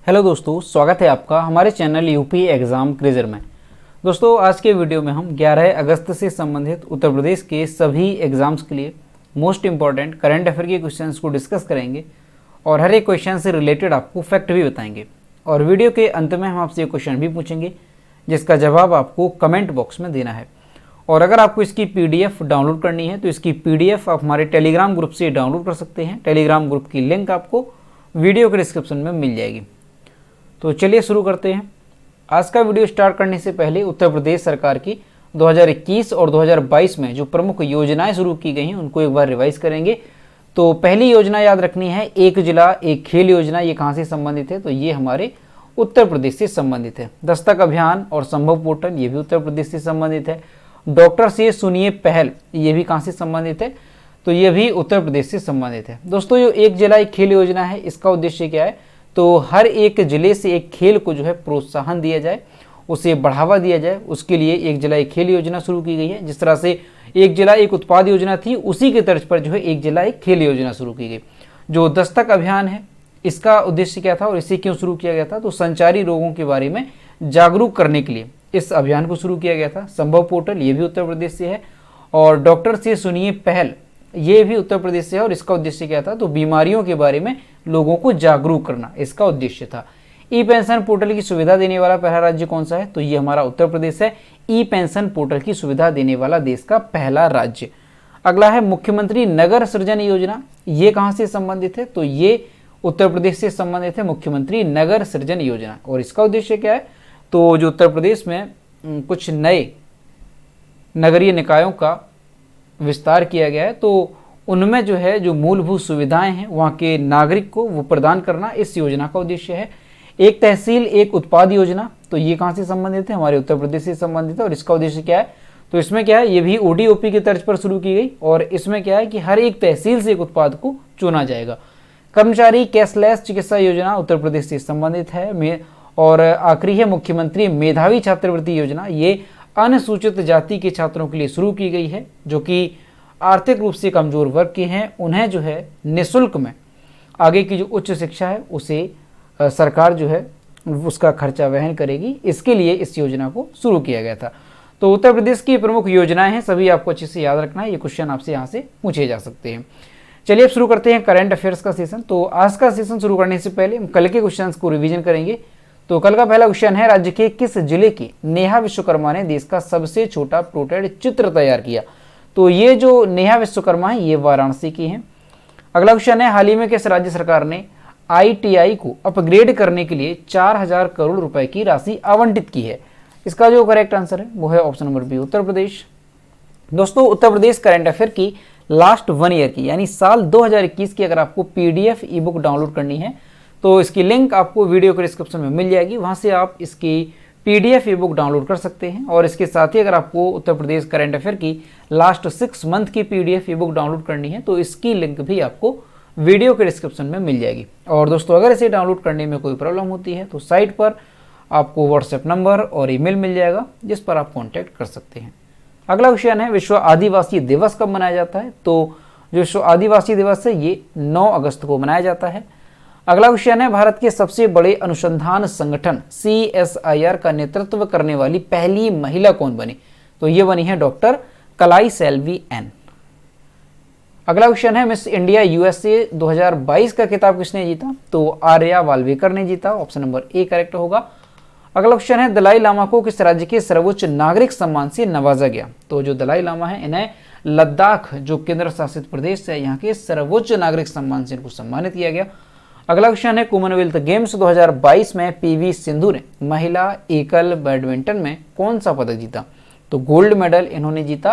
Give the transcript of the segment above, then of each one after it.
Hello दोस्तों, स्वागत है आपका हमारे चैनल यूपी एग्ज़ाम क्रेजर में। दोस्तों, आज के वीडियो में हम 11 अगस्त से संबंधित उत्तर प्रदेश के सभी एग्ज़ाम्स के लिए मोस्ट इंपॉर्टेंट करंट अफेयर के क्वेश्चंस को डिस्कस करेंगे और हर एक क्वेश्चन से रिलेटेड आपको फैक्ट भी बताएंगे। और वीडियो के अंत में हम आपसे क्वेश्चन भी पूछेंगे जिसका जवाब आपको कमेंट बॉक्स में देना है। और अगर आपको इसकी PDF डाउनलोड करनी है तो इसकी PDF आप हमारे टेलीग्राम ग्रुप से डाउनलोड कर सकते हैं। टेलीग्राम ग्रुप की लिंक आपको वीडियो के डिस्क्रिप्शन में मिल जाएगी। तो चलिए शुरू करते हैं। आज का वीडियो स्टार्ट करने से पहले उत्तर प्रदेश सरकार की 2021 और 2022 में जो प्रमुख योजनाएं शुरू की गई हैं उनको एक बार रिवाइज करेंगे। तो पहली योजना याद रखनी है, एक जिला एक खेल योजना। ये कहाँ से संबंधित है? तो ये हमारे उत्तर प्रदेश से संबंधित है। दस्तक अभियान और संभव पोर्टल ये भी उत्तर प्रदेश से संबंधित है। डॉक्टर से सुनिए पहल ये भी कहाँ से संबंधित है? तो ये भी उत्तर प्रदेश से संबंधित है। दोस्तों, जो एक जिला एक खेल योजना है इसका उद्देश्य क्या है? तो हर एक जिले से एक खेल को जो है प्रोत्साहन दिया जाए, उसे बढ़ावा दिया जाए, उसके लिए एक जिला एक खेल योजना शुरू की गई है। जिस तरह से एक जिला एक उत्पाद योजना थी, उसी के तर्ज पर जो है एक जिला एक खेल योजना शुरू की गई। जो दस्तक अभियान है इसका उद्देश्य क्या था और इसे क्यों शुरू किया गया था? तो संचारी रोगों के बारे में जागरूक करने के लिए इस अभियान को शुरू किया गया था। संभव पोर्टल ये भी उत्तर प्रदेश से है और डॉक्टर से सुनिए पहल ये भी उत्तर प्रदेश से है। और इसका उद्देश्य क्या था? तो बीमारियों के बारे में लोगों को जागरूक करना इसका उद्देश्य था। ई पेंशन पोर्टल की सुविधा देने वाला पहला राज्य कौन सा है? तो ये हमारा उत्तर प्रदेश है। ई पेंशन पोर्टल की सुविधा देने वाला देश का पहला राज्य। अगला है मुख्यमंत्री नगर सृजन योजना। ये कहाँ से संबंधित है? तो ये उत्तर प्रदेश से संबंधित है, मुख्यमंत्री नगर सृजन योजना। और इसका उद्देश्य क्या है? तो जो उत्तर प्रदेश में कुछ नए नगरीय निकायों का विस्तार किया गया है, तो उनमें जो है जो मूलभूत सुविधाएं हैं वहाँ के नागरिक को वो प्रदान करना इस योजना का उद्देश्य है। एक तहसील एक उत्पाद योजना, तो ये कहाँ से संबंधित है? हमारे उत्तर प्रदेश से संबंधित है। और इसका उद्देश्य क्या है? तो इसमें क्या है, ये भी ODOP की तर्ज पर शुरू की गई और इसमें क्या है कि हर एक तहसील से एक उत्पाद को चुना जाएगा। कर्मचारी कैशलेस चिकित्सा योजना उत्तर प्रदेश से संबंधित है। और आखिरी है मुख्यमंत्री मेधावी छात्रवृत्ति योजना। ये अनुसूचित जाति के छात्रों के लिए शुरू की गई है जो कि आर्थिक रूप से कमजोर वर्ग के हैं। उन्हें जो है निःशुल्क में आगे की जो उच्च शिक्षा है उसे सरकार जो है उसका खर्चा वहन करेगी। इसके लिए इस योजना को शुरू किया गया था। तो उत्तर प्रदेश की प्रमुख योजनाएं हैं, सभी आपको अच्छे से याद रखना है। ये क्वेश्चन आपसे यहाँ से पूछे जा सकते हैं। चलिए अब शुरू करते हैं करंट अफेयर्स का सेशन। तो आज का सेशन शुरू करने से पहले हम कल के क्वेश्चन को रिविजन करेंगे। तो कल का पहला क्वेश्चन है, राज्य के किस जिले की नेहा विश्वकर्मा ने देश का सबसे छोटा प्रोटोटाइप चित्र तैयार किया? तो ये जो नेहा विश्वकर्मा है ये वाराणसी की हैं। अगला क्वेश्चन है, हाल ही में किस राज्य सरकार ने ITI को अपग्रेड करने के लिए 4000 करोड़ रुपए की राशि आवंटित की है? इसका जो करेक्ट आंसर है वो है option number B, Uttar Pradesh. दोस्तों, उत्तर प्रदेश करंट अफेयर की लास्ट 1 ईयर की यानी साल 2021 की अगर आपको PDF ई बुक डाउनलोड करनी है तो इसकी लिंक आपको वीडियो के डिस्क्रिप्शन में मिल जाएगी। वहाँ से आप इसकी PDF ई बुक डाउनलोड कर सकते हैं। और इसके साथ ही अगर आपको उत्तर प्रदेश करंट अफेयर की लास्ट 6 मंथ की PDF ई बुक डाउनलोड करनी है तो इसकी लिंक भी आपको वीडियो के डिस्क्रिप्शन में मिल जाएगी। और दोस्तों, अगर इसे डाउनलोड करने में कोई प्रॉब्लम होती है तो साइट पर आपको WhatsApp नंबर और ईमेल मिल जाएगा जिस पर आप कॉन्टैक्ट कर सकते हैं। अगला क्वेश्चन है, विश्व आदिवासी दिवस कब मनाया जाता है? तो जो विश्व आदिवासी दिवस है ये 9 अगस्त को मनाया जाता है। अगला क्वेश्चन है, भारत के सबसे बड़े अनुसंधान संगठन CSIR का नेतृत्व करने वाली पहली महिला कौन बनी? तो ये बनी है डॉक्टर कलाई सेल्वी एन। अगला क्वेश्चन है, मिस इंडिया USA 2022 का खिताब किसने जीता? तो आर्या वाल्वेकर ने जीता। ऑप्शन नंबर ए करेक्ट होगा। अगला क्वेश्चन है, दलाई लामा को किस राज्य के सर्वोच्च नागरिक सम्मान से नवाजा गया? तो जो दलाई लामा है इन्हें लद्दाख जो केंद्र शासित प्रदेश है यहाँ के सर्वोच्च नागरिक सम्मान से इनको सम्मानित किया गया। अगला क्वेश्चन है, कॉमनवेल्थ गेम्स 2022 में PV सिंधु ने महिला एकल बैडमिंटन में कौन सा पदक जीता? तो गोल्ड मेडल इन्होंने जीता।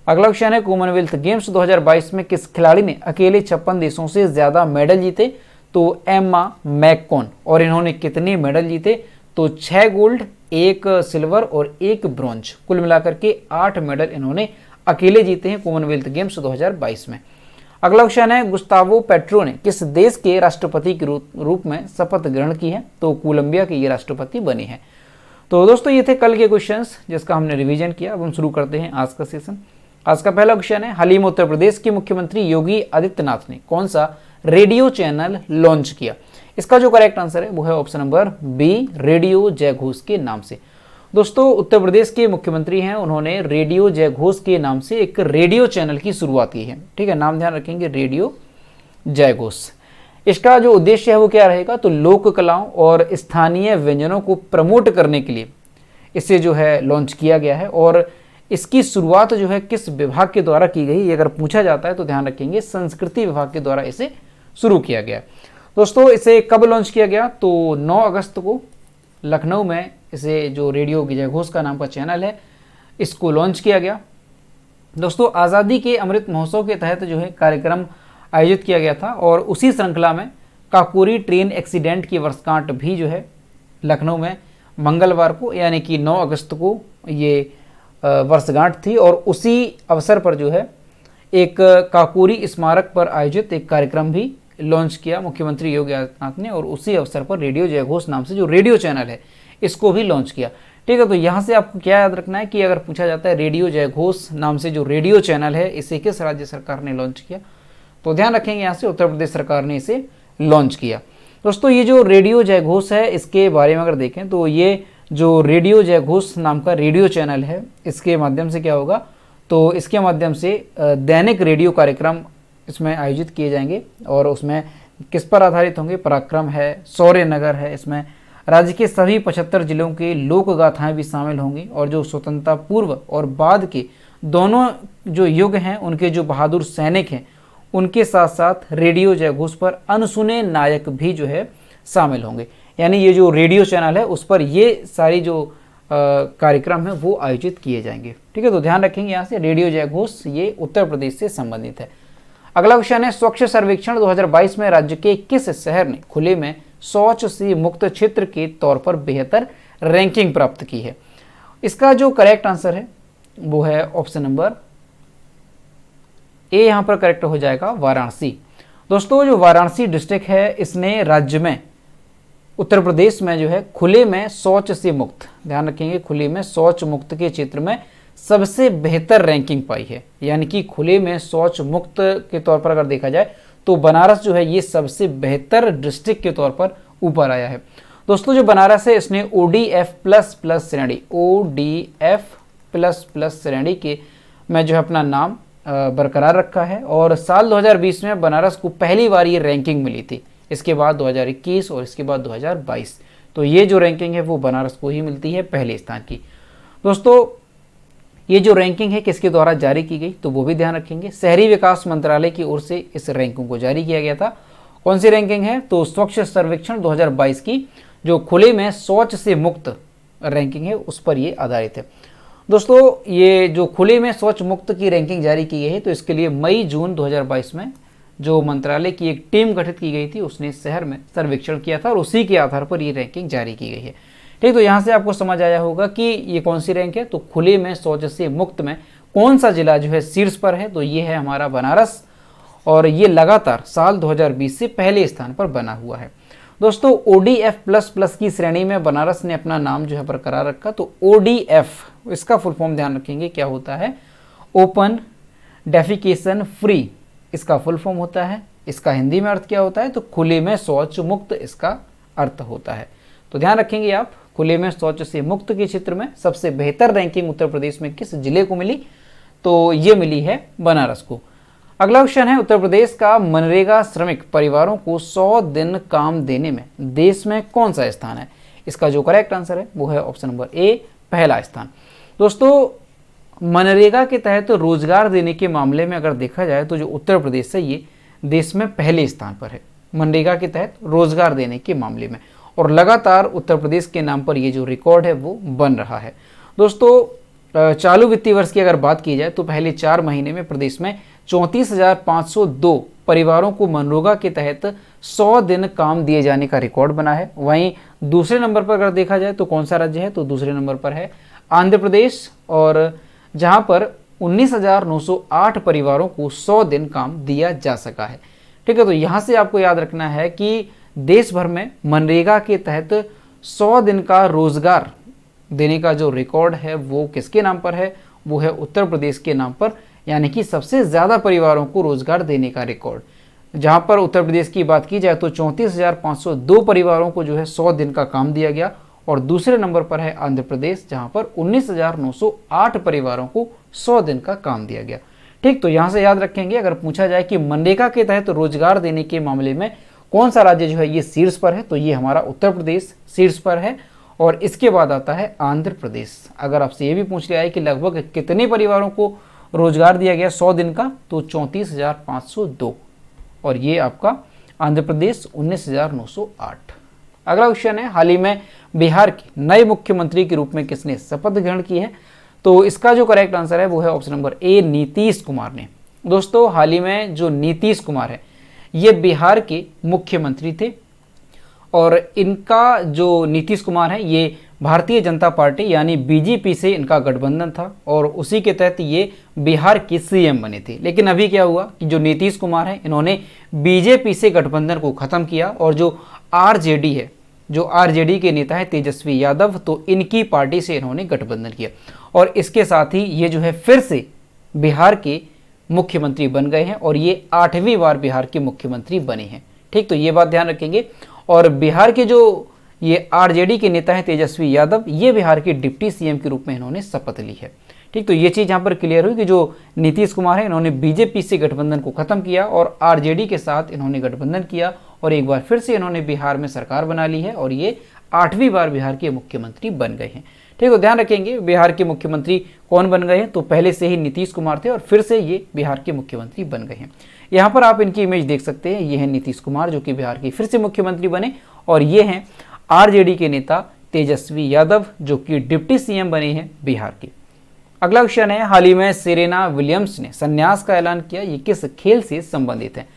अगला क्वेश्चन है, कॉमनवेल्थ गेम्स 2022 में किस खिलाड़ी ने अकेले 56 देशों से ज्यादा मेडल जीते? तो एम्मा मैककॉन। और इन्होंने कितने मेडल जीते? तो 6 गोल्ड 1 सिल्वर और 1 ब्रॉन्ज, कुल मिलाकर के 8 मेडल इन्होंने अकेले जीते हैं कॉमनवेल्थ गेम्स 2022 में। अगला क्वेश्चन है, गुस्तावो पेट्रो ने किस देश के राष्ट्रपति के रूप में शपथ ग्रहण की है? तो कोलंबिया के ये राष्ट्रपति बने हैं। तो दोस्तों, ये थे कल के क्वेश्चंस जिसका हमने रिवीजन किया। अब हम शुरू करते हैं आज का सेशन। आज का पहला क्वेश्चन है, हाल ही में उत्तर प्रदेश के मुख्यमंत्री योगी आदित्यनाथ ने कौन सा रेडियो चैनल लॉन्च किया? इसका जो करेक्ट आंसर है वो है ऑप्शन नंबर बी, रेडियो जय घोष के नाम से। दोस्तों उत्तर प्रदेश के मुख्यमंत्री हैं, उन्होंने रेडियो जय घोष के नाम से एक रेडियो चैनल की शुरुआत की है। ठीक है, नाम ध्यान रखेंगे, रेडियो जय घोष। इसका जो उद्देश्य है वो क्या रहेगा, तो लोक कलाओं और स्थानीय व्यंजनों को प्रमोट करने के लिए इसे जो है लॉन्च किया गया है। और इसकी शुरुआत जो है किस विभाग के द्वारा की गई, ये अगर पूछा जाता है तो ध्यान रखेंगे संस्कृति विभाग के द्वारा इसे शुरू किया गया। दोस्तों इसे कब लॉन्च किया गया, तो 9 अगस्त को लखनऊ में इसे जो रेडियो जय घोष का नाम का चैनल है इसको लॉन्च किया गया। दोस्तों आज़ादी के अमृत महोत्सव के तहत जो है कार्यक्रम आयोजित किया गया था और उसी श्रृंखला में काकोरी ट्रेन एक्सीडेंट की वर्षगांठ भी जो है लखनऊ में मंगलवार को यानी कि 9 अगस्त को ये वर्षगांठ थी और उसी अवसर पर जो है एक काकोरी स्मारक पर आयोजित एक कार्यक्रम भी लॉन्च किया मुख्यमंत्री योगी आदित्यनाथ ने और उसी अवसर पर रेडियो जय घोष नाम से जो रेडियो चैनल है इसको भी लॉन्च किया। ठीक है, तो यहाँ से आपको क्या याद रखना है कि अगर पूछा जाता है रेडियो जय घोष नाम से जो रेडियो चैनल है इसे किस राज्य सरकार ने लॉन्च किया, तो ध्यान रखेंगे यहाँ से उत्तर प्रदेश सरकार ने इसे लॉन्च किया। दोस्तों ये जो रेडियो जय घोष है इसके बारे में अगर देखें तो ये जो रेडियो जय घोष नाम का रेडियो चैनल है इसके माध्यम से क्या होगा, तो इसके माध्यम से दैनिक रेडियो कार्यक्रम इसमें आयोजित किए जाएंगे और उसमें किस पर आधारित होंगे, पराक्रम है, शौर्य नगर है, इसमें राज्य के सभी 75 जिलों के लोक गाथाएं भी शामिल होंगी और जो स्वतंत्रता पूर्व और बाद के दोनों जो युग हैं उनके जो बहादुर सैनिक हैं उनके साथ साथ रेडियो जय घोष पर अनसुने नायक भी जो है शामिल होंगे। यानी ये जो रेडियो चैनल है उस पर ये सारी जो कार्यक्रम है वो आयोजित किए जाएंगे। ठीक है, तो ध्यान रखेंगे यहाँ से रेडियो जय घोष ये उत्तर प्रदेश से संबंधित है। अगला क्वेश्चन है, स्वच्छ सर्वेक्षण 2022 में राज्य के किस शहर ने खुले में शौच से मुक्त क्षेत्र के तौर पर बेहतर रैंकिंग प्राप्त की है? इसका जो करेक्ट आंसर है वो है ऑप्शन नंबर ए, यहाँ पर करेक्ट हो जाएगा वाराणसी। दोस्तों जो वाराणसी डिस्ट्रिक्ट है इसने राज्य में उत्तर प्रदेश में जो है खुले में शौच से मुक्त, ध्यान रखेंगे खुले में शौच मुक्त के क्षेत्र में सबसे बेहतर रैंकिंग पाई है। यानी कि खुले में शौच मुक्त के तौर पर अगर देखा जाए तो बनारस जो है ये सबसे बेहतर डिस्ट्रिक्ट के तौर पर ऊपर आया है। दोस्तों जो बनारस है इसने ODF++ श्रेणी ODF++ श्रेणी के में जो है अपना नाम बरकरार रखा है और साल 2020 में बनारस को पहली बार ये रैंकिंग मिली थी, इसके बाद 2021 और इसके बाद 2022, तो ये जो रैंकिंग है वो बनारस को ही मिलती है पहले स्थान की। दोस्तों ये जो रैंकिंग है किसके द्वारा जारी की गई, तो वो भी ध्यान रखेंगे, शहरी विकास मंत्रालय की ओर से इस रैंकिंग को जारी किया गया था। कौन सी रैंकिंग है, तो स्वच्छ सर्वेक्षण 2022 की जो खुले में शौच से मुक्त रैंकिंग है उस पर ये आधारित है। दोस्तों ये जो खुले में शौच मुक्त की रैंकिंग जारी की गई है तो इसके लिए मई जून 2022 में जो मंत्रालय की एक टीम गठित की गई थी उसने शहर में सर्वेक्षण किया था और उसी के आधार पर ये रैंकिंग जारी की गई है। ठीक, तो यहाँ से आपको समझ आया होगा कि ये कौन सी रैंक है, तो खुले में शौच से मुक्त में कौन सा जिला जो है शीर्ष पर है, तो ये है हमारा बनारस और ये लगातार साल 2020 से पहले स्थान पर बना हुआ है। दोस्तों ODF++ की श्रेणी में बनारस ने अपना नाम जो है बरकरार रखा। तो ODF इसका फुल फॉर्म ध्यान रखेंगे क्या होता है, ओपन डेफिकेशन फ्री इसका फुल फॉर्म होता है। इसका हिंदी में अर्थ क्या होता है, तो खुले में शौच मुक्त इसका अर्थ होता है। तो ध्यान रखेंगे आप, खुले में शौच से मुक्त के क्षेत्र में सबसे बेहतर रैंकिंग उत्तर प्रदेश में किस जिले को मिली, तो ये मिली है बनारस को। अगला क्वेश्चन है, उत्तर प्रदेश का मनरेगा श्रमिक परिवारों को 100 दिन काम देने में देश में कौन सा स्थान है? इसका जो करेक्ट आंसर है वो है ऑप्शन नंबर ए, पहला स्थान। दोस्तों मनरेगा के तहत रोजगार देने के मामले में अगर देखा जाए तो जो उत्तर प्रदेश है ये देश में पहले स्थान पर है मनरेगा के तहत रोजगार देने के मामले में, और लगातार उत्तर प्रदेश के नाम पर ये जो रिकॉर्ड है वो बन रहा है। दोस्तों चालू वित्तीय वर्ष की अगर बात की जाए तो पहले 4 महीने में प्रदेश में 34,502 परिवारों को मनरेगा के तहत 100 दिन काम दिए जाने का रिकॉर्ड बना है। वहीं दूसरे नंबर पर अगर देखा जाए तो कौन सा राज्य है, तो दूसरे नंबर पर है आंध्र प्रदेश, और जहां पर 19,908 परिवारों को 100 दिन काम दिया जा सका है। ठीक है, तो यहाँ से आपको याद रखना है कि देश भर में मनरेगा के तहत 100 दिन का रोजगार देने का जो रिकॉर्ड है वो किसके नाम पर है, वो है उत्तर प्रदेश के नाम पर यानी कि सबसे ज़्यादा परिवारों को रोजगार देने का रिकॉर्ड। जहां पर उत्तर प्रदेश की बात की जाए तो 34,502 परिवारों को जो है 100 दिन का काम दिया गया, और दूसरे नंबर पर है आंध्र प्रदेश जहां पर 19,908 परिवारों को 100 दिन का काम दिया गया। ठीक, तो यहां से याद रखेंगे, अगर पूछा जाए कि मनरेगा के तहत रोजगार देने के मामले में कौन सा राज्य जो है ये शीर्ष पर है, तो ये हमारा उत्तर प्रदेश शीर्ष पर है, और इसके बाद आता है आंध्र प्रदेश। अगर आपसे ये भी पूछ लिया है कि लगभग कितने परिवारों को रोजगार दिया गया 100 दिन का, तो 34,502, और ये आपका आंध्र प्रदेश 19,908। अगला क्वेश्चन है, हाल ही में बिहार के नए मुख्यमंत्री के रूप में किसने शपथ ग्रहण की है? तो इसका जो करेक्ट आंसर है वो है option number A, Nitish Kumar ने। दोस्तों, हाल ही में जो नीतीश कुमार है ये बिहार के मुख्यमंत्री थे, और इनका जो नीतीश कुमार है ये भारतीय जनता पार्टी यानी बीजेपी से इनका गठबंधन था, और उसी के तहत ये बिहार के सीएम बने थे। लेकिन अभी क्या हुआ कि जो नीतीश कुमार है इन्होंने बीजेपी से गठबंधन को खत्म किया, और जो आरजेडी है, जो आरजेडी के नेता है तेजस्वी यादव, तो इनकी पार्टी से इन्होंने गठबंधन किया, और इसके साथ ही ये जो है फिर से बिहार के मुख्यमंत्री बन गए हैं, और ये 8वीं बार बिहार के मुख्यमंत्री बने हैं। ठीक, तो ये बात ध्यान रखेंगे। और बिहार के जो ये आरजेडी के नेता हैं तेजस्वी यादव, ये बिहार के डिप्टी सीएम के रूप में इन्होंने शपथ ली है। ठीक, तो ये चीज़ यहाँ पर क्लियर हुई कि जो नीतीश कुमार है इन्होंने बीजेपी से गठबंधन को खत्म किया, और आरजेडी के साथ इन्होंने गठबंधन किया, और एक बार फिर से इन्होंने बिहार में सरकार बना ली है, और ये 8वीं बार बिहार के मुख्यमंत्री बन गए हैं। ठीक, तो ध्यान रखेंगे बिहार के मुख्यमंत्री कौन बन गए हैं, तो पहले से ही नीतीश कुमार थे और फिर से ये बिहार के मुख्यमंत्री बन गए हैं। यहाँ पर आप इनकी इमेज देख सकते हैं, ये है नीतीश कुमार जो कि बिहार के फिर से मुख्यमंत्री बने, और ये हैं आरजेडी के नेता तेजस्वी यादव जो कि डिप्टी सीएम बने हैं बिहार के। अगला क्वेश्चन है, हाल ही में सेरेना विलियम्स ने संन्यास का ऐलान किया, ये किस खेल से संबंधित है?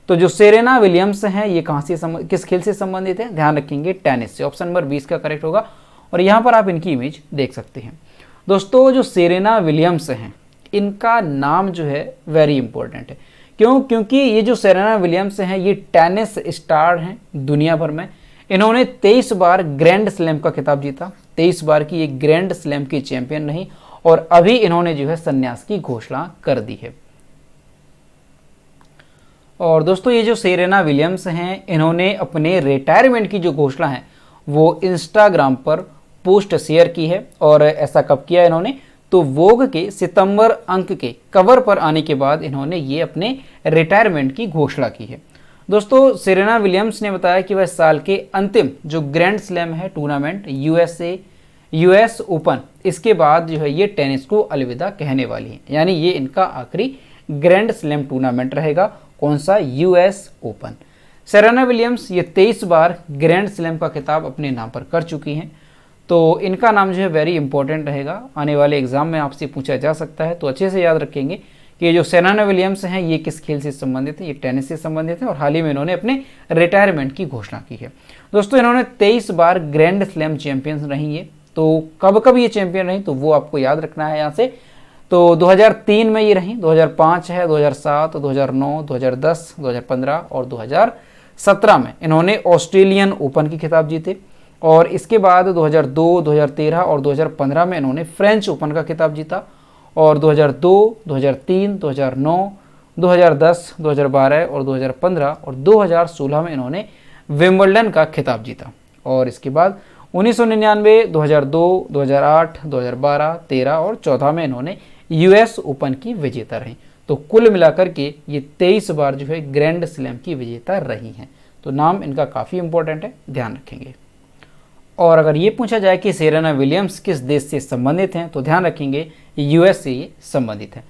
तो जो सेरेना विलियम्स हैं ये कहाँ से किस खेल से संबंधित है? ध्यान रखेंगे टेनिस से। ऑप्शन नंबर 20 का करेक्ट होगा, और यहाँ पर आप इनकी इमेज देख सकते हैं। दोस्तों, जो सेरेना विलियम्स हैं इनका नाम जो है वेरी इंपॉर्टेंट है। क्यों? क्योंकि ये जो सेरेना विलियम्स हैं ये टेनिस स्टार हैं दुनिया भर में। इन्होंने 23 बार ग्रैंड स्लैम का खिताब जीता, 23 बार की ये ग्रैंड स्लैम की चैंपियन रही, और अभी इन्होंने जो है संन्यास की घोषणा कर दी है। और दोस्तों, ये जो सेरेना विलियम्स हैं इन्होंने अपने रिटायरमेंट की जो घोषणा है वो इंस्टाग्राम पर पोस्ट शेयर की है, और ऐसा कब किया इन्होंने? तो वोग के सितंबर अंक के कवर पर आने के बाद इन्होंने ये अपने रिटायरमेंट की घोषणा की है। दोस्तों, सेरेना विलियम्स ने बताया कि वह साल के अंतिम जो ग्रैंड स्लैम है टूर्नामेंट यूएस ओपन, इसके बाद जो है ये टेनिस को अलविदा कहने वाली है, यानी ये इनका आखिरी ग्रैंड स्लैम टूर्नामेंट रहेगा। कौन सा? US open. सेरेना विलियम्स ये 23 बार ग्रैंड स्लैम का खिताब अपने नाम पर कर चुकी हैं, तो इनका नाम जो है वेरी इंपॉर्टेंट रहेगा, आने वाले एग्जाम में आपसे पूछा जा सकता है। तो अच्छे से याद रखेंगे कि ये जो सेरेना विलियम्स हैं ये किस खेल से संबंधित है? ये टेनिस से संबंधित है, और हाल ही में इन्होंने अपने रिटायरमेंट की घोषणा की है। दोस्तों, इन्होंने 23 बार ग्रैंड स्लैम चैंपियंस रही है। तो कब कब ये चैंपियन रही तो वो आपको याद रखना है यहाँ से। तो 2003 में ये रही, 2005 है, 2007, 2009, 2010, 2015 और 2017 में इन्होंने ऑस्ट्रेलियन ओपन की खिताब जीते, और इसके बाद 2002, 2013 और 2015 में इन्होंने फ्रेंच ओपन का खिताब जीता, और 2002, 2003, 2009, 2010, 2012 और 2015 और 2016 में इन्होंने विंबलडन का खिताब जीता, और इसके बाद 1999, 2002, 2008, 2012, 13 और 14 में इन्होंने यूएस ओपन की विजेता रही। तो कुल मिलाकर के ये 23 बार जो है ग्रैंड स्लैम की विजेता रही हैं। तो नाम इनका काफ़ी इंपॉर्टेंट है, ध्यान रखेंगे। और अगर ये पूछा जाए कि सेरेना विलियम्स किस देश से संबंधित हैं, तो ध्यान रखेंगे यूएस से ये संबंधित है।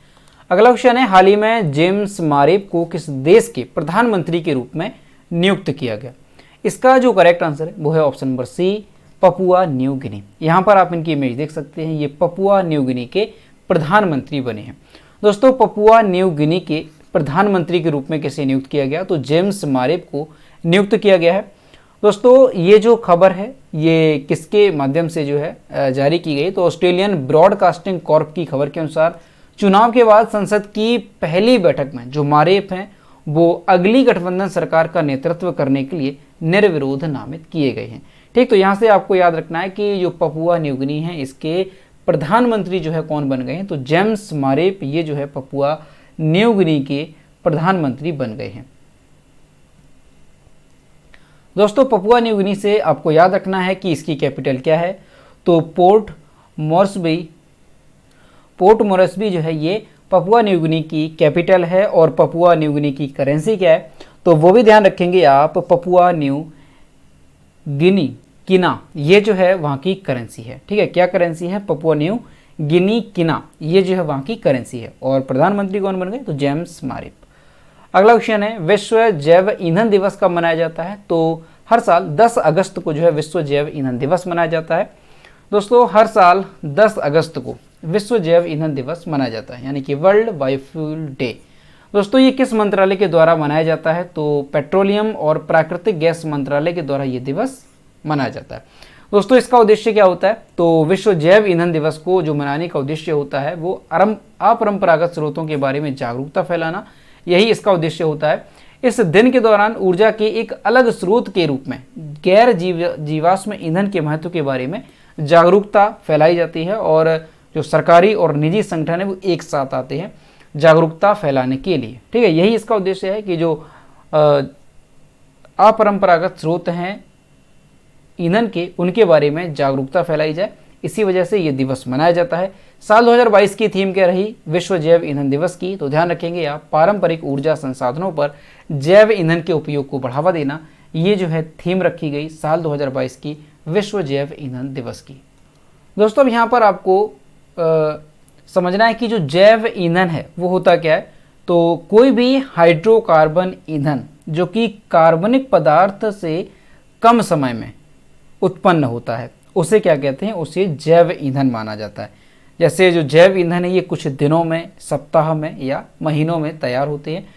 अगला क्वेश्चन है, हाल ही में जेम्स मारेप को किस देश के प्रधानमंत्री के रूप में नियुक्त किया गया? इसका जो करेक्ट आंसर है वो है option number C, Papua New Guinea. यहाँ पर आप इनकी इमेज देख सकते हैं, ये पपुआ न्यू गिनी के प्रधानमंत्री बने हैं। दोस्तों, पपुआ न्यू गिनी के प्रधानमंत्री के रूप में किसे नियुक्त किया गया? तो जेम्स मारेप को नियुक्त किया गया है। दोस्तों, ये जो खबर है ये किसके माध्यम से जो है जारी की गई? तो ऑस्ट्रेलियन ब्रॉडकास्टिंग कॉर्प की खबर के अनुसार चुनाव के बाद संसद की पहली बैठक में जो मारेप हैं वो अगली गठबंधन सरकार का नेतृत्व करने के लिए निर्विरोध नामित किए गए हैं। ठीक, तो यहाँ से आपको याद रखना है कि जो पपुआ न्यू गिनी है इसके प्रधानमंत्री जो है कौन बन गए हैं, तो जेम्स मारेप ये जो है पपुआ न्यू गिनी के प्रधानमंत्री बन गए हैं। दोस्तों पपुआ न्यू गिनी से आपको याद रखना है कि इसकी कैपिटल क्या है, तो पोर्ट मोरेस्बी जो है ये पपुआ न्यू गिनी की कैपिटल है। और पपुआ न्यू गिनी की करेंसी क्या है, तो वो भी ध्यान रखेंगे आप, पपुआ न्यू गिनी किना ये जो है वहाँ की करेंसी है। ठीक है, क्या करेंसी है, पपुआ न्यू गिनी किना ये जो है वहाँ की करेंसी है। और प्रधानमंत्री कौन बन गए, तो जेम्स मारेप। अगला क्वेश्चन है, विश्व जैव ईंधन दिवस कब मनाया जाता है, तो हर साल 10 अगस्त को जो है विश्व जैव ईंधन दिवस मनाया जाता है। दोस्तों हर साल 10 अगस्त को विश्व जैव ईंधन दिवस मनाया जाता है, यानी कि वर्ल्ड बायोफ्यूल डे। दोस्तों ये किस मंत्रालय के द्वारा मनाया जाता है, तो पेट्रोलियम और प्राकृतिक गैस मंत्रालय के द्वारा ये दिवस मनाया जाता है। दोस्तों इसका उद्देश्य क्या होता है, तो विश्व जैव ईंधन दिवस को जो मनाने का उद्देश्य होता है वो अपरंपरागत स्रोतों के बारे में जागरूकता फैलाना, यही इसका उद्देश्य होता है। इस दिन के दौरान ऊर्जा के एक अलग स्रोत के रूप में गैर जीवाश्म ईंधन के महत्व के बारे में जागरूकता फैलाई जाती है। और जो सरकारी और निजी संगठन है वो एक साथ आते हैं जागरूकता फैलाने के लिए। ठीक है, यही इसका उद्देश्य है कि जो अपरंपरागत स्रोत हैं ईंधन के, उनके बारे में जागरूकता फैलाई जाए, इसी वजह से ये दिवस मनाया जाता है। साल 2022 की थीम क्या रही विश्व जैव ईंधन दिवस की, तो ध्यान रखेंगे आप, पारंपरिक ऊर्जा संसाधनों पर जैव ईंधन के उपयोग को बढ़ावा देना, ये जो है थीम रखी गई साल 2022 की विश्व जैव ईंधन दिवस की। दोस्तों अब यहाँ पर आपको समझना है कि जो जैव ईंधन है वो होता क्या है, तो कोई भी हाइड्रोकार्बन ईंधन जो कि कार्बनिक पदार्थ से कम समय में उत्पन्न होता है उसे क्या कहते हैं, उसे जैव ईंधन माना जाता है। जैसे जो जैव ईंधन है ये कुछ दिनों में, सप्ताह में या महीनों में तैयार होते हैं।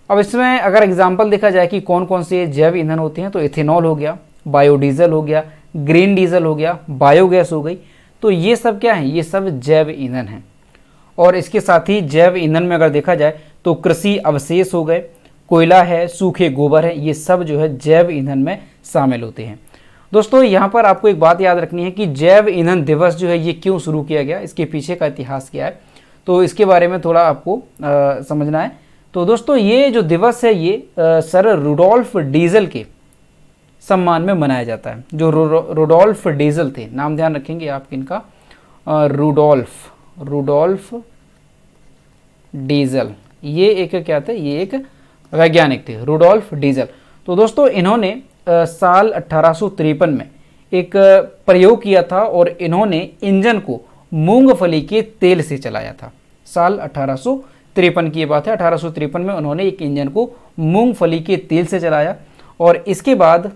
अब इसमें अगर एग्जाम्पल देखा जाए कि कौन कौन से जैव ईंधन होते हैं, तो इथेनॉल हो गया, बायोडीजल हो गया, ग्रीन डीजल हो गया, बायोगैस हो गई, तो ये सब क्या है, ये सब जैव ईंधन हैं। और इसके साथ ही जैव ईंधन में अगर देखा जाए तो कृषि अवशेष हो गए, कोयला है, सूखे गोबर है, ये सब जो है जैव ईंधन में शामिल होते हैं। दोस्तों यहाँ पर आपको एक बात याद रखनी है कि जैव ईंधन दिवस जो है ये क्यों शुरू किया गया, इसके पीछे का इतिहास क्या है, तो इसके बारे में थोड़ा आपको समझना है। तो दोस्तों ये जो दिवस है ये सर रुडोल्फ डीजल के सम्मान में मनाया जाता है। जो रुडोल्फ डीजल थे, नाम ध्यान रखेंगे आप इनका, रुडोल्फ डीजल, ये एक क्या थे, ये एक वैज्ञानिक थे, रुडोल्फ डीजल। तो दोस्तों इन्होंने साल 1853 में एक प्रयोग किया था और इन्होंने इंजन को मूंगफली के तेल से चलाया था। साल 1853 की ये बात है, 1853 में उन्होंने एक इंजन को मूंगफली के तेल से चलाया। और इसके बाद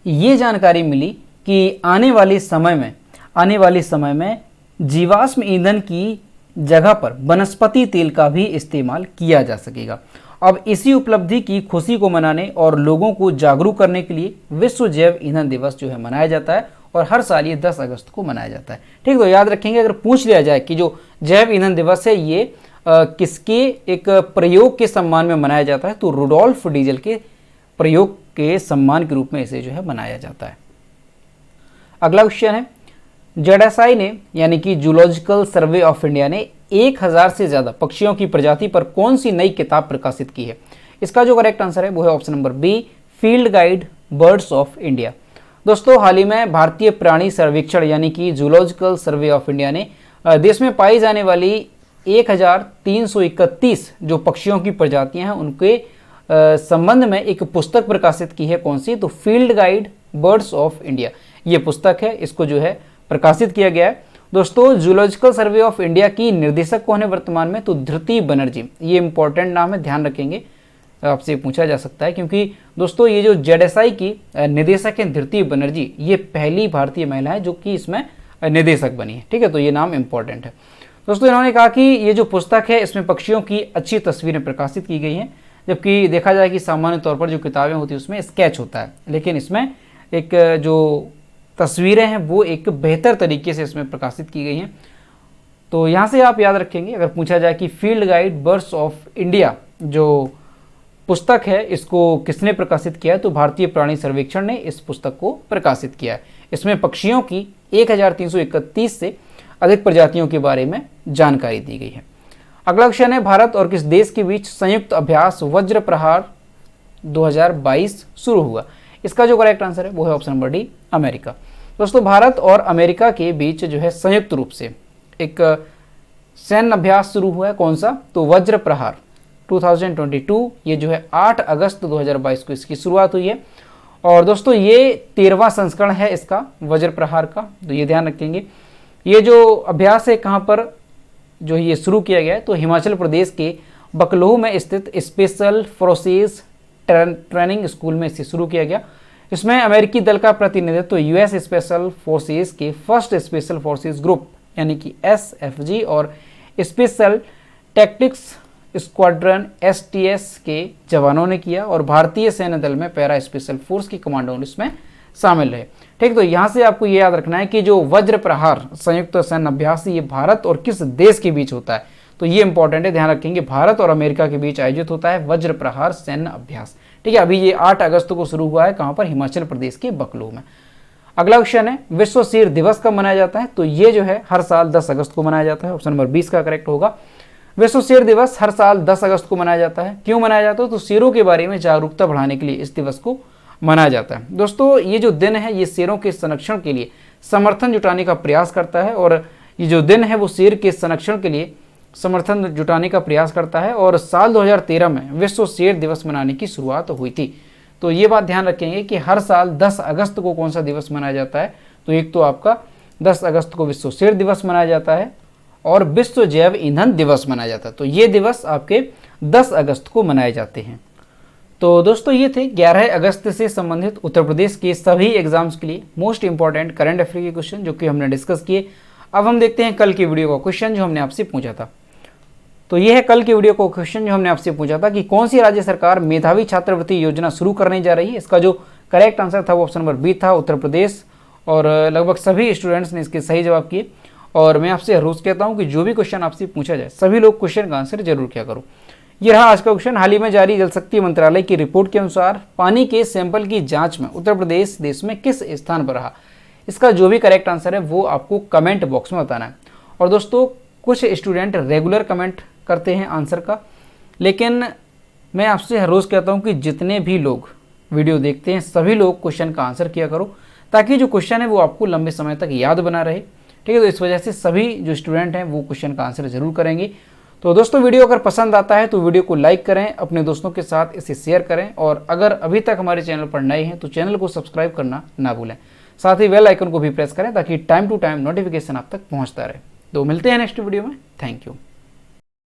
ये जानकारी मिली कि आने वाले समय में जीवाश्म ईंधन की जगह पर वनस्पति तेल का भी इस्तेमाल किया जा सकेगा। अब इसी उपलब्धि की खुशी को मनाने और लोगों को जागरूक करने के लिए विश्व जैव ईंधन दिवस जो है मनाया जाता है और हर साल ये 10 अगस्त को मनाया जाता है। ठीक, तो याद रखेंगे, अगर पूछ लिया जाए कि जो जैव ईंधन दिवस है ये किसके एक प्रयोग के सम्मान में मनाया जाता है, तो रुडोल्फ डीजल के प्रयोग के सम्मान के रूप में इसे जो है मनाया जाता है। अगला क्वेश्चन है, जेडएसआई ने यानी कि जूलॉजिकल सर्वे ऑफ इंडिया ने 1000 से ज़्यादा पक्षियों की प्रजाति पर कौन सी नई किताब प्रकाशित की है? इसका जो करेक्ट आंसर है वो है option number B, field guide birds of India. दोस्तों हाल ही में भारतीय प्राणी सर्वेक्षण यानी कि जूलॉजिकल सर्वे ऑफ इंडिया ने देश में पाई जाने वाली 1331 जो पक्षियों की प्रजातियां हैं उनके संबंध में एक पुस्तक प्रकाशित की है। कौन सी? तो field guide birds of India ये पुस्तक है, इसको जो है प्रकाशित किया गया है। दोस्तों जूलॉजिकल सर्वे ऑफ इंडिया की निर्देशक कौन है वर्तमान में? तो धृति बनर्जी, ये इंपॉर्टेंट नाम है, ध्यान रखेंगे, आपसे पूछा जा सकता है क्योंकि दोस्तों ये जो जेडएसआई की निदेशक है धृति बनर्जी, ये पहली भारतीय महिला है जो कि इसमें निदेशक बनी है। ठीक है, तो ये नाम इंपॉर्टेंट है। दोस्तों इन्होंने कहा कि ये जो पुस्तक है इसमें पक्षियों की अच्छी तस्वीरें प्रकाशित की गई हैं, जबकि देखा जाए कि सामान्य तौर पर जो किताबें होती हैं उसमें स्केच होता है, लेकिन इसमें एक जो तस्वीरें हैं वो एक बेहतर तरीके से इसमें प्रकाशित की गई हैं। तो यहाँ से आप याद रखेंगे, अगर पूछा जाए कि field guide birds of India जो पुस्तक है इसको किसने प्रकाशित किया है, तो भारतीय प्राणी सर्वेक्षण ने इस पुस्तक को प्रकाशित किया है। इसमें पक्षियों की 1331 से अधिक प्रजातियों के बारे में जानकारी दी गई है। अगला क्वेश्चन है, भारत और किस देश के बीच संयुक्त अभ्यास वज्र प्रहार 2022 शुरू हुआ? इसका जो करेक्ट आंसर है वो है ऑप्शन नंबर डी, अमेरिका। दोस्तों, भारत और अमेरिका के बीच जो है संयुक्त रूप से एक सैन्य अभ्यास शुरू हुआ है। कौन सा? तो वज्र प्रहार 2022। ये जो है 8 अगस्त 2022 को इसकी शुरुआत हुई है। और दोस्तों, ये 13वां संस्करण है इसका वज्र प्रहार का, तो ये ध्यान रखेंगे। ये जो अभ्यास है कहाँ पर जो ये शुरू किया गया है? तो हिमाचल प्रदेश के बकलोह में स्थित स्पेशल फोर्सेस ट्रेनिंग स्कूल में इसे शुरू किया गया। इसमें अमेरिकी दल का प्रतिनिधित्व यूएस स्पेशल फोर्सेस के फर्स्ट स्पेशल फोर्सेस ग्रुप यानी कि एसएफजी और स्पेशल टैक्टिक्स स्क्वाड्रन एसटीएस के जवानों ने किया और भारतीय सैन्य दल में पैरा स्पेशल फोर्स के कमांडो इसमें शामिल रहे। ठीक, तो यहाँ से आपको ये याद रखना है कि जो वज्र प्रहार संयुक्त सैन्य अभ्यास ये भारत और किस देश के बीच होता है, तो ये इंपॉर्टेंट है, ध्यान रखेंगे। भारत और अमेरिका के बीच आयोजित होता है वज्र प्रहार सैन्य अभ्यास। ठीक है, अभी ये 8 अगस्त को शुरू हुआ है। कहाँ पर? हिमाचल प्रदेश के बकलोह में। अगला क्वेश्चन है, विश्व शेर दिवस कब मनाया जाता है? तो ये जो है हर साल 10 अगस्त को मनाया जाता है। ऑप्शन नंबर 20 का करेक्ट होगा। विश्व शेर दिवस हर साल 10 अगस्त को मनाया जाता है। क्यों मनाया जाता है? तो शेरों के बारे में जागरूकता बढ़ाने के लिए इस दिवस को मनाया जाता है। दोस्तों, ये जो दिन है ये शेरों के संरक्षण के लिए समर्थन जुटाने का प्रयास करता है और ये जो दिन है वो शेर के संरक्षण के लिए समर्थन जुटाने का प्रयास करता है। और साल 2013 में विश्व शेर दिवस मनाने की शुरुआत हुई थी। तो ये बात ध्यान रखेंगे कि हर साल 10 अगस्त को कौन सा दिवस मनाया जाता है? तो एक तो आपका 10 अगस्त को विश्व शेर दिवस मनाया जाता है और विश्व जैव ईंधन दिवस मनाया जाता है। तो ये दिवस आपके 10 अगस्त को मनाए जाते हैं। तो दोस्तों, ये थे 11 अगस्त से संबंधित उत्तर प्रदेश के सभी एग्जाम्स के लिए मोस्ट इंपॉर्टेंट करंट अफेयर के क्वेश्चन जो कि हमने डिस्कस किए। अब हम देखते हैं कल की वीडियो का क्वेश्चन जो हमने आपसे पूछा था। तो ये है कल की वीडियो का क्वेश्चन जो हमने आपसे पूछा था कि कौन सी राज्य सरकार मेधावी छात्रवृत्ति योजना शुरू करने जा रही है? इसका जो करेक्ट आंसर था वो ऑप्शन नंबर बी था, उत्तर प्रदेश। और लगभग सभी स्टूडेंट्स ने इसके सही जवाब किए। और मैं आपसे हर रोज कहता हूँ कि जो भी क्वेश्चन आपसे पूछा जाए सभी लोग क्वेश्चन का आंसर जरूर किया करो। ये रहा आज का क्वेश्चन। हाल ही में जारी जल शक्ति मंत्रालय की रिपोर्ट के अनुसार पानी के सैंपल की जांच में उत्तर प्रदेश देश में किस स्थान पर रहा? इसका जो भी करेक्ट आंसर है वो आपको कमेंट बॉक्स में बताना है। और दोस्तों, कुछ स्टूडेंट रेगुलर कमेंट करते हैं आंसर का, लेकिन मैं आपसे हर रोज़ कहता हूं कि जितने भी लोग वीडियो देखते हैं सभी लोग क्वेश्चन का आंसर किया करो ताकि जो क्वेश्चन है वो आपको लंबे समय तक याद बना रहे। ठीक है, तो इस वजह से सभी जो स्टूडेंट हैं वो क्वेश्चन का आंसर जरूर करेंगे। तो दोस्तों, वीडियो अगर पसंद आता है तो वीडियो को लाइक करें, अपने दोस्तों के साथ इसे शेयर करें और अगर अभी तक हमारे चैनल पर नए हैं तो चैनल को सब्सक्राइब करना ना भूलें। साथ ही बेल आइकन को भी प्रेस करें ताकि टाइम टू टाइम नोटिफिकेशन आप तक पहुंचता रहे। तो मिलते हैं नेक्स्ट वीडियो में। Thank you.